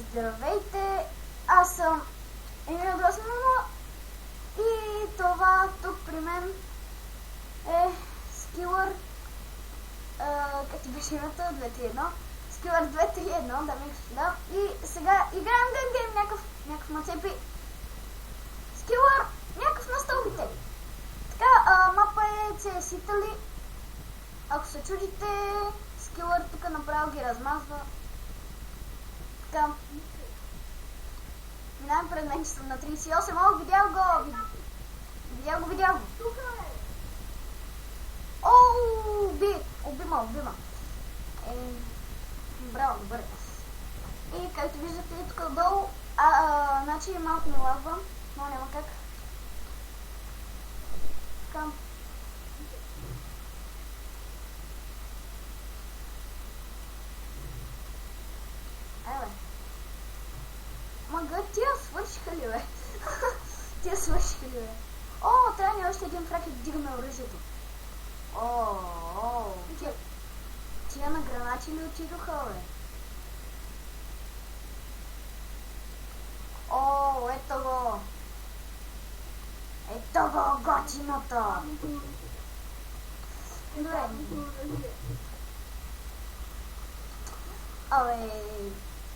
Здравейте, аз съм Емил 2.0 и това тук при мен е Skiller, както беше името, 231, Skiller 231, дами и господа, и сега играем гейм, някакъв мацепи, Skiller, някакъв на стълбите. Така, мапа е CS Italy, ако се чудите, Skiller тук направо ги размазва. Така. Минавам пред мен, че съм на 38. О, видял го! Видял го! Тук е! О, убима. Браво, добре. И както виждате тук отдолу, значи малко ми лагва, но няма как. Така. Мага, тия свършиха ли, бе? О, трябва ни още един фрак и дигаме оръжието. О, тия на гранати ли отидоха, бе? О, ето го, готиното! Добре. Абе...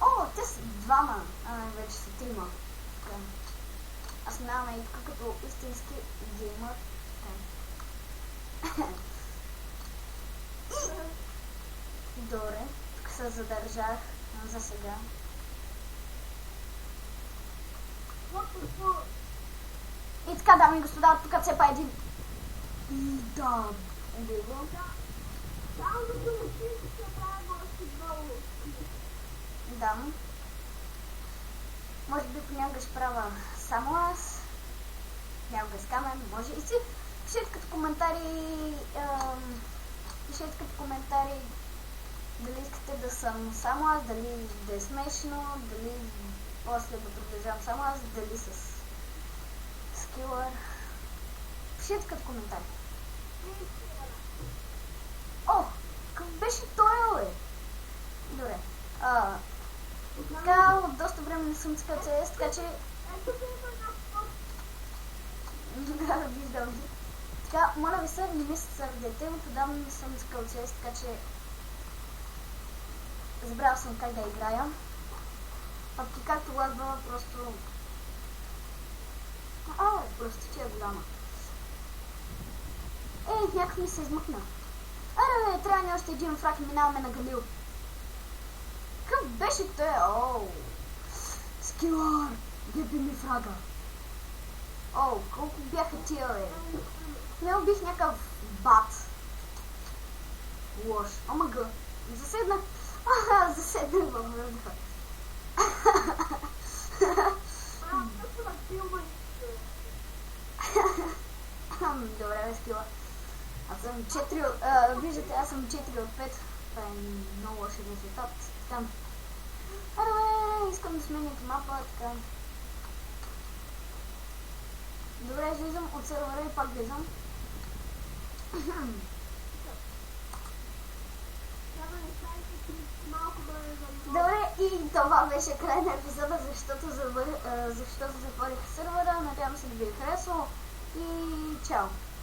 О, те са двама, вече са трима. Аз минаваме и тук като истински геймър. Добре, тук се задържах за сега. И така, дами и господа, тук цепа един. И да, убий го. Да. Може би понякога ще правя само аз. Някога с камен, може и си. Пишете като коментари дали искате да съм само аз, дали да е смешно, дали после да продължавам само аз, дали с Skiller. Пишете като коментари. О, как беше той, бе? Добре. Така, от доста време не съм цикал CS, така че... Да, виждам ги. Така, моля ви се, не ми се сърдете, но подавно не съм цикал CS, така че... Забравял съм как да играя. Пъпки както лагва, просто... просто ти е голяма. Някак ми се измъкна. Аре, трябва ни още един фрак, минаваме на Галил. Какъв беше той? Оу! Skiller! Геби ми фрага! Оу, колко бяха тия, бе! Не убих някакъв бат. Лош. Омага! Заседнах! Заседнах във въздуха. Добре, бе, Skiller. Аз съм 4 виждате, аз съм 4 от 5. Това е много лош резултат. Така. Аре, искам да смените мапа, така. Добре, излизам от сервера и пак влизам. Добре, и това беше край на епизода, защото затворих сервера. Надявам се да ви е харесало и чао!